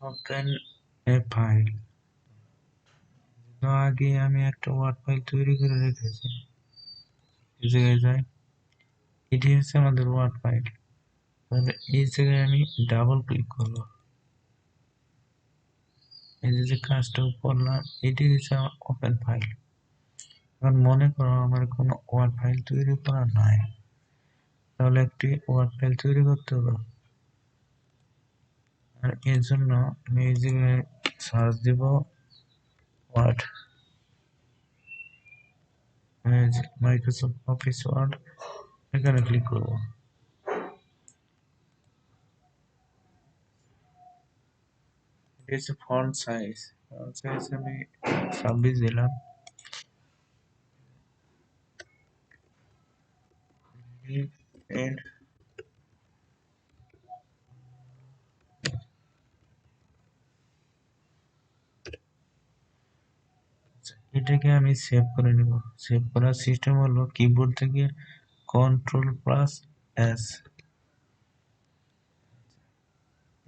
Open এ file. তো আগে আমি একটা ওয়ার্ড ফাইল তৈরি করে রেখেছি, এই জায়গায় যাই, এটি হচ্ছে আমাদের ওয়ার্ড ফাইল। তাহলে এই জায়গায় আমি ডাবল ক্লিক করব, এই যে কাজটা করলাম এটি হচ্ছে আমার ওপেন ফাইল। এখন মনে করো আমার কোনো ওয়ার্ড ফাইল তৈরি করা নাই, তাহলে একটি ওয়ার্ড ফাইল তৈরি করতে হবে। আর এর জন্য আমি এই জায়গায় সার্চ দিব ওয়ার্ড, মাইক্রোসফট অফিস ওয়ার্ড, এখানে ক্লিক করব। ফন্ট সাইজ আমি 26 দিলাম। এন্ড এটাকে আমি সেভ করে নেব। সেভ করার সিস্টেম হলো কিবোর্ড থেকে Ctrl+S।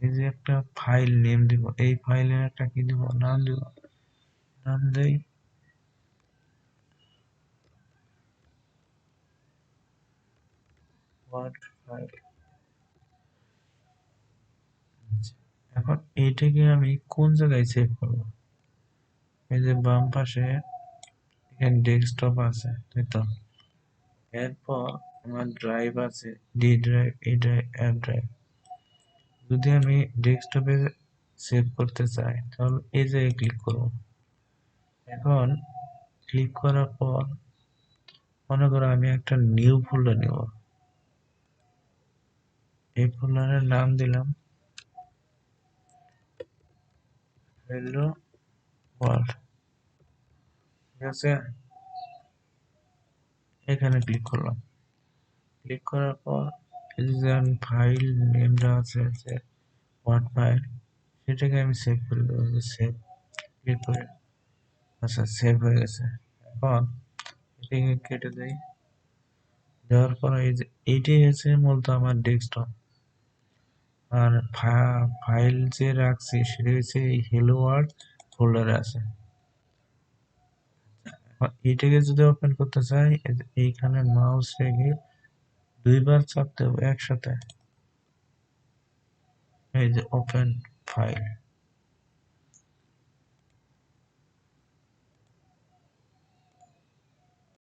এই যে একটা ফাইল নেম দিব, এই ফাইলের একটা কি দিব, নাম দিব, নাম দেই ওয়ার্ড ফাইল। এখন এইটাকে আমি কোন জায়গায় সেভ করব? এই যে বাম পাশে এখানে ডেস্কটপ আছে, তাই তো? এরপর আমার ড্রাইভ আছে, ডি ড্রাইভ, ই ড্রাইভ, এফ ড্রাইভ। যদি আমি ডেস্কটপে সেভ করতে চাই তাহলে এই জায়গায় ক্লিক করব। এখন ক্লিক করার পর মনে করো আমি একটা নিউ ফোল্ডার নেব, এই ফোল্ডারের নাম দিলাম হ্যালো ওয়ার্ল্ড, ঠিক আছে? এখানে ক্লিক করলাম। ক্লিক করার পর এই যে আমি ফাইল নেমটা আছে যে ওয়ার্ড ফাইল, সেটাকে আমি সেভ করে দেবো। সেভ ক্লিক করে, আচ্ছা সেভ হয়ে গেছে। এখন এটাকে কেটে দেই, দেওয়ার পর এই যে এইটাই হচ্ছে মূলত আমার ডেস্কটপ। আর ফাইল যে রাখছি সেটা হচ্ছে এই হ্যালো ওয়ার্ল্ড ফোল্ডারে আছে। এটাকে যদি ওপেন করতে চাই এইখানে মাউস রেখে দুইবার চাপতে হবে একসাথে, এই যে ওপেন ফাইল।